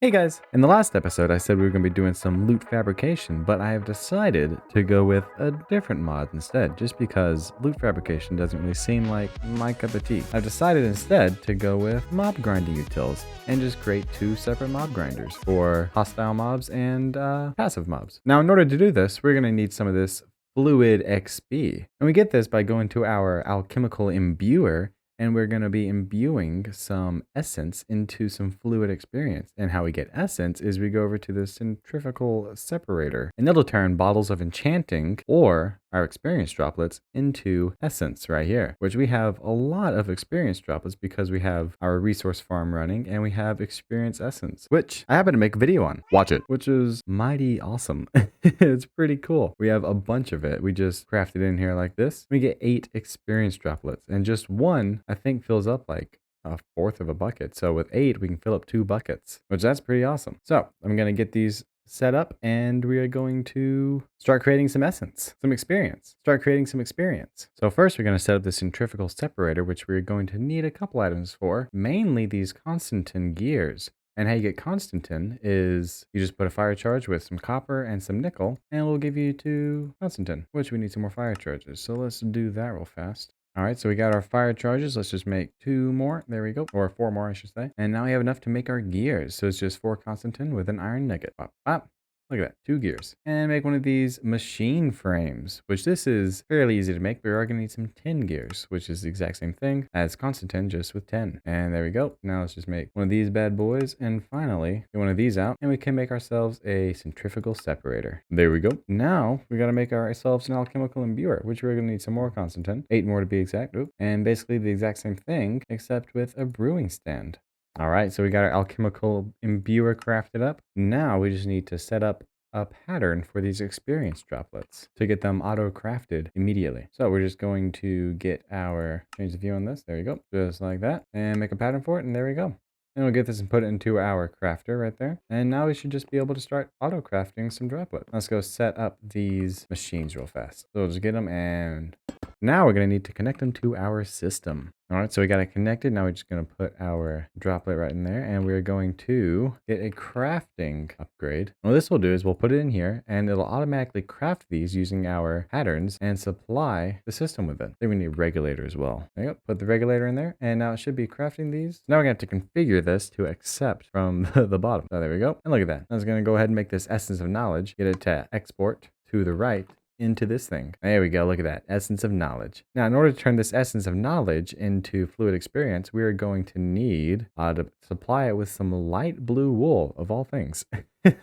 Hey guys! In the last episode, I said we were going to be doing some loot fabrication, but I have decided to go with a different mod instead, just because loot fabrication doesn't really seem like my cup of tea. I've decided instead to go with mob grinding utils, and just create two separate mob grinders for hostile mobs and passive mobs. Now, in order to do this, we're going to need some of this fluid XP, and we get this by going to our alchemical imbuer, and we're going to be imbuing some essence into some fluid experience. And how we get essence is we go over to the centrifugal separator, and it'll turn bottles of enchanting or our experience droplets into essence right here, which we have a lot of experience droplets because we have our resource farm running and we have experience essence, which I happen to make a video on. Watch it, which is mighty awesome. It's pretty cool. We have a bunch of it. We just craft it in here like this. We get 8 experience droplets, and just one I think fills up like a fourth of a bucket. So with 8, we can fill up 2 buckets, which that's pretty awesome. So I'm going to get these set up, and we are going to start creating some essence, some experience. Start creating some experience. So first we're going to set up the centrifugal separator, which we're going to need a couple items for, mainly these Constantin gears. And how you get Constantin is you just put a fire charge with some copper and some nickel, and it'll give you 2 Constantin, which we need some more fire charges. So let's do that real fast. All right, so we got our fire charges. Let's just make 2 more. There we go. Or 4 more, I should say. And now we have enough to make our gears. So it's just 4 Constantin with an iron nugget. Pop, pop. Look at that, 2 gears. And make one of these machine frames, which this is fairly easy to make, but we are going to need some tin gears, which is the exact same thing as Constantin, just with 10. And there we go. Now let's just make one of these bad boys, and finally get one of these out, and we can make ourselves a centrifugal separator. There we go. Now we got to make ourselves an alchemical imbuer, which we're going to need some more Constantin, 8 more to be exact. Oop. And basically the exact same thing, except with a brewing stand. All right, so we got our alchemical imbuer crafted up. Now we just need to set up a pattern for these experience droplets to get them auto crafted immediately. So we're just going to get change the view on this. There you go, just like that, and make a pattern for it, and there we go. And we'll get this and put it into our crafter right there. And now we should just be able to start auto crafting some droplets. Let's go set up these machines real fast. So we'll just get them, and now we're going to need to connect them to our system. All right, so we got it connected. Now we're just going to put our droplet right in there, and we're going to get a crafting upgrade. And what this will do is we'll put it in here, and it'll automatically craft these using our patterns and supply the system with it. I think we need a regulator as well. There you go. Put the regulator in there, and now it should be crafting these. Now we're going to have to configure this to accept from the bottom. So there we go. And look at that. I was going to go ahead and make this essence of knowledge, get it to export to the right into this thing. There we go. Look at that. Essence of knowledge. Now, in order to turn this essence of knowledge into fluid experience, we are going to need to supply it with some light blue wool, of all things. So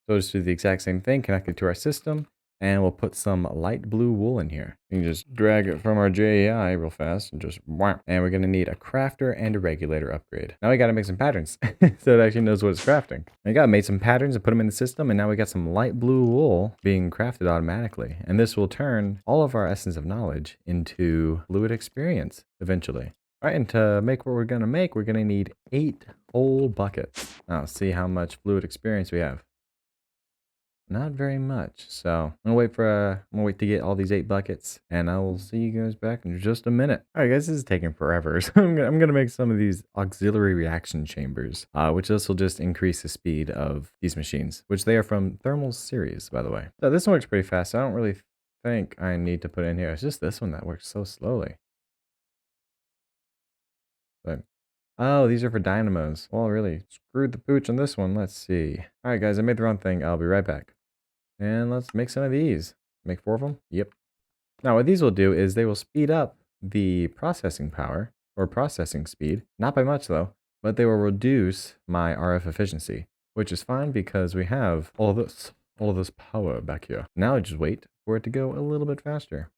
just do the exact same thing, connect it to our system, and we'll put some light blue wool in here. You can just drag it from our JAI real fast and just wham. And we're going to need a crafter and a regulator upgrade. Now we got to make some patterns so it actually knows what it's crafting. We got made some patterns and put them in the system, and now we got some light blue wool being crafted automatically. And this will turn all of our essence of knowledge into fluid experience eventually. All right, and to make what we're going to make, we're going to need 8 whole buckets. Now let's see how much fluid experience we have. Not very much, so I'm gonna wait to get all these 8 buckets, and I will see you guys back in just a minute. All right, guys, this is taking forever, so I'm gonna make some of these auxiliary reaction chambers, which this will just increase the speed of these machines, which they are from Thermal series, by the way. So this one works pretty fast. So I don't really think I need to put in here. It's just this one that works so slowly. But oh, these are for dynamos. Well, really screwed the pooch on this one. Let's see. All right, guys, I made the wrong thing. I'll be right back. And let's make some of these. Make 4 of them? Yep. Now what these will do is they will speed up the processing power, or processing speed. Not by much though, but they will reduce my RF efficiency, which is fine because we have all this power back here. Now I just wait for it to go a little bit faster.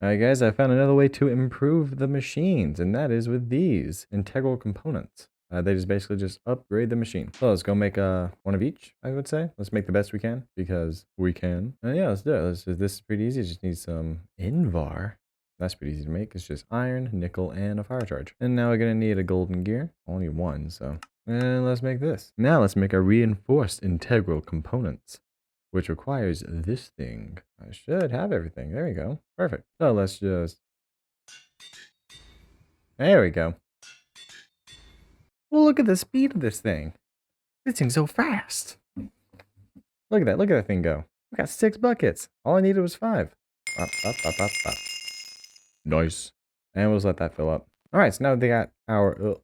Alright guys, I found another way to improve the machines, and that is with these integral components. They just basically just upgrade the machine. So let's go make one of each, I would say. Let's make the best we can, because we can. And yeah, let's do it. This is pretty easy. Just need some Invar. That's pretty easy to make. It's just iron, nickel, and a fire charge. And now we're going to need a golden gear. Only 1, so. And let's make this. Now let's make our reinforced integral components, which requires this thing. I should have everything. There we go. Perfect. So let's just. There we go. Well, look at the speed of this thing. This thing's so fast. Look at that thing go. We got 6 buckets. All I needed was 5. Up, up, up, up, up. Nice. And we'll just let that fill up. Alright, so now they got our...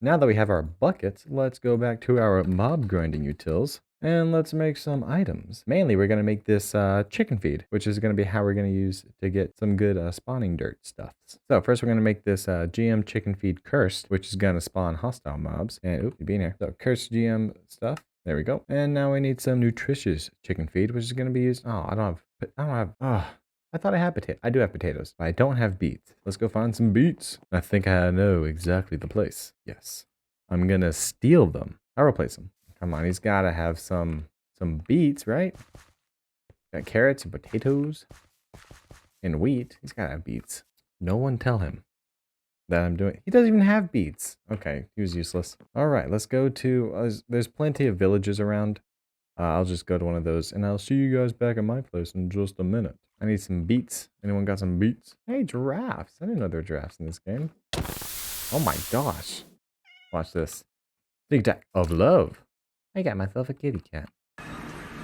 now that we have our buckets, let's go back to our mob grinding utils. And let's make some items. Mainly, we're going to make this chicken feed, which is going to be how we're going to use to get some good spawning dirt stuffs. So first we're going to make this GM chicken feed cursed, which is going to spawn hostile mobs. And, oop, you being here. So cursed GM stuff. There we go. And now we need some nutritious chicken feed, which is going to be used... Oh, I don't have... I thought I had potatoes. I do have potatoes, but I don't have beets. Let's go find some beets. I think I know exactly the place. Yes. I'm going to steal them. I'll replace them. Come on, he's got to have some beets, right? Got carrots and potatoes and wheat. He's got to have beets. No one tell him that I'm doing... He doesn't even have beets. Okay, he was useless. All right, let's go to... there's plenty of villages around. I'll just go to one of those, and I'll see you guys back at my place in just a minute. I need some beets. Anyone got some beets? Hey, giraffes. I didn't know there were giraffes in this game. Oh my gosh. Watch this. Sneak attack of love. I got myself a kitty cat.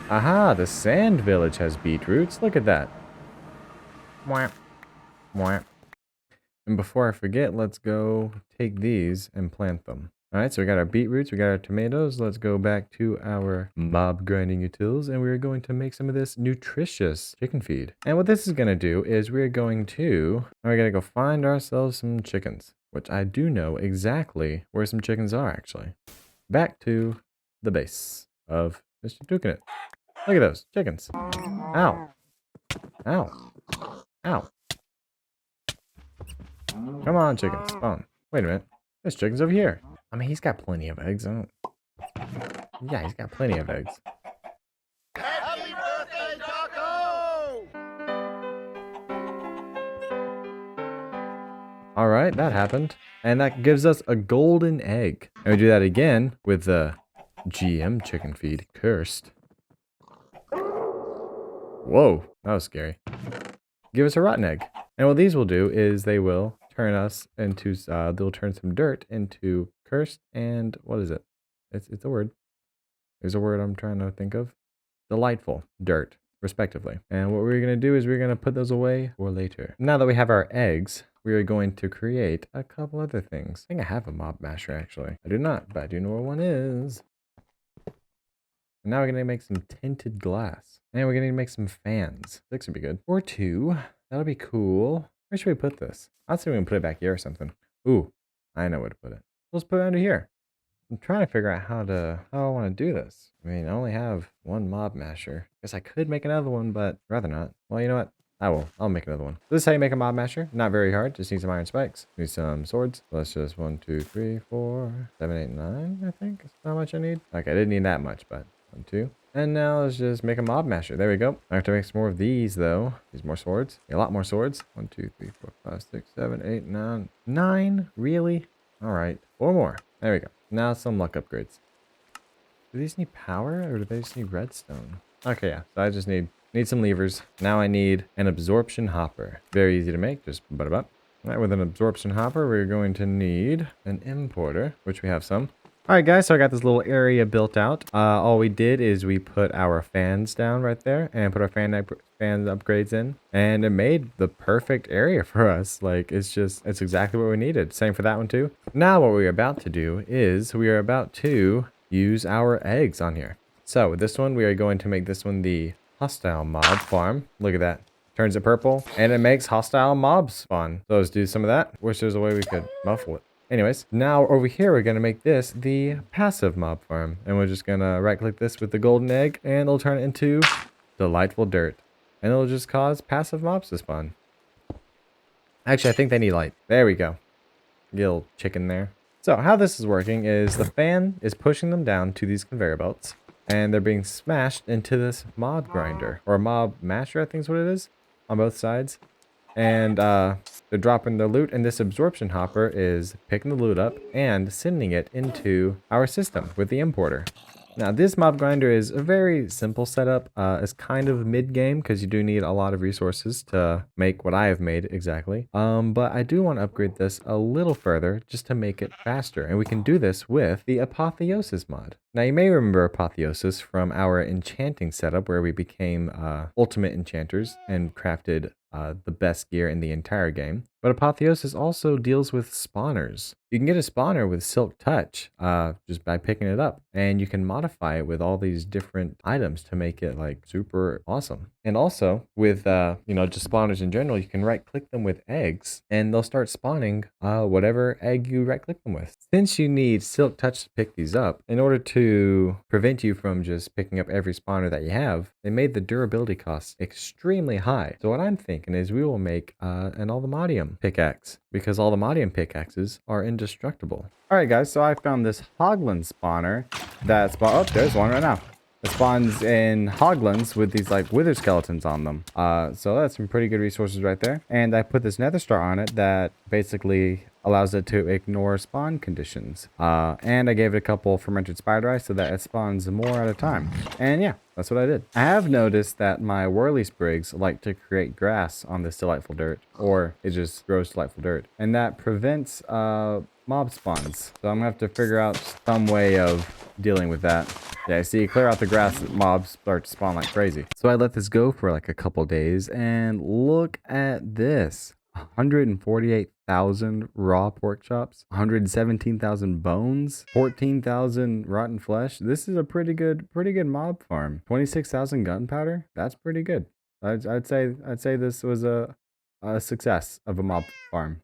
Aha, the sand village has beetroots. Look at that. Mwah. Mwah. And before I forget, let's go take these and plant them. Alright, so we got our beetroots, we got our tomatoes. Let's go back to our mob grinding utils, and we're going to make some of this nutritious chicken feed. And what this is going to do is we're going to go find ourselves some chickens, which I do know exactly where some chickens are, actually. Back to the base of Mr. Dukin'. Look at those chickens. Ow. Ow. Ow. Come on, chickens. Spawn. Wait a minute. There's chickens over here. I mean, he's got plenty of eggs. Yeah, he's got plenty of eggs. Happy birthday, Taco! Alright, that happened. And that gives us a golden egg. And we do that again with the GM chicken feed cursed. Whoa, that was scary. Give us a rotten egg. And what these will do is they will turn us into, they'll turn some dirt into cursed and, what is it? It's a word. There's a word I'm trying to think of. Delightful dirt, respectively. And what we're going to do is we're going to put those away for later. Now that we have our eggs, we are going to create a couple other things. I think I have a mob masher, actually. I do not, but I do know where one is. And now we're going to make some tinted glass. And we're going to make some fans. 6 would be good. Or 2. That'll be cool. Where should we put this? I'd say we can put it back here or something. Ooh, I know where to put it. Let's put it under here. I'm trying to figure out how I want to do this. I mean, I only have one mob masher. Guess I could make another one, but rather not. Well, you know what? I will. I'll make another one. This is how you make a mob masher. Not very hard. Just need some iron spikes. Need some swords. Let's just 1, 2, 3, 4, 7, 8, 9. I think that's how much I need. Okay, I didn't need that much, but 1, 2. And now let's just make a mob masher. There we go. I have to make some more of these, though. These more swords. A lot more swords. 1, 2, 3, 4, 5, 6, 7, 8, 9. 9? Really? All right. 4 more. There we go. Now some luck upgrades. Do these need power or do they just need redstone? Okay, yeah. So I just need some levers. Now I need an absorption hopper. Very easy to make. Just butt it up. All right, with an absorption hopper, we're going to need an importer, which we have some. All right, guys, so I got this little area built out. All we did is we put our fans down right there and put our fan upgrades in, and it made the perfect area for us. Like, it's exactly what we needed. Same for that one too. Now what we're about to do is we are about to use our eggs on here. So with this one, we are going to make this one the hostile mob farm. Look at that. Turns it purple, and it makes hostile mobs spawn. So let's do some of that. Wish there's a way we could muffle it. Anyways, now over here, we're going to make this the passive mob farm. And we're just going to right click this with the golden egg, and it'll turn it into delightful dirt. And it'll just cause passive mobs to spawn. Actually, I think they need light. There we go. Little chicken there. So how this is working is the fan is pushing them down to these conveyor belts. And they're being smashed into this mob grinder. Or mob masher, I think is what it is. On both sides. And they're dropping their loot, and this absorption hopper is picking the loot up and sending it into our system with the importer. Now, this mob grinder is a very simple setup. It's kind of mid-game because you do need a lot of resources to make what I have made exactly. But I do want to upgrade this a little further just to make it faster. And we can do this with the Apotheosis mod. Now, you may remember Apotheosis from our enchanting setup where we became ultimate enchanters and crafted the best gear in the entire game. But Apotheosis also deals with spawners. You can get a spawner with Silk Touch just by picking it up, and you can modify it with all these different items to make it like super awesome. And also with just spawners in general, you can right click them with eggs and they'll start spawning whatever egg you right click them with. Since you need Silk Touch to pick these up, in order to prevent you from just picking up every spawner that you have, they made the durability costs extremely high. So what I'm thinking is we will make an Allthemodium pickaxe, because Allthemodium pickaxes are indestructible. Alright guys, so I found this Hoglin spawner that oh, there's one right now. It spawns in Hoglands with these like wither skeletons on them. So that's some pretty good resources right there. And I put this nether star on it that basically allows it to ignore spawn conditions. And I gave it a couple fermented spider eyes so that it spawns more at a time. And yeah, that's what I did. I have noticed that my whirly sprigs like to create grass on this delightful dirt, or it just grows delightful dirt. And that prevents mob spawns. So I'm gonna have to figure out some way of dealing with that. Yeah, see, clear out the grass, mobs start to spawn like crazy. So I let this go for like a couple days, and look at this. 148,000 raw pork chops, 117,000 bones, 14,000 rotten flesh. This is a pretty good mob farm. 26,000 gunpowder. That's pretty good. I'd say this was a success of a mob farm.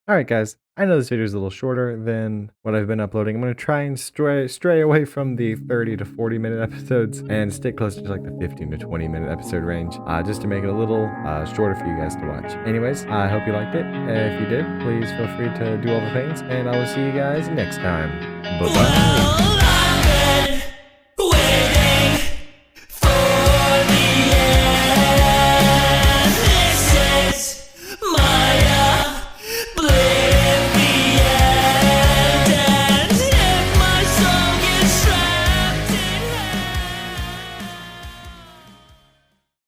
All right, guys. I know this video is a little shorter than what I've been uploading. I'm going to try and stray away from the 30 to 40 minute episodes and stick closer to like the 15 to 20 minute episode range, just to make it a little shorter for you guys to watch. Anyways, I hope you liked it. If you did, please feel free to do all the things, and I will see you guys next time. Bye-bye.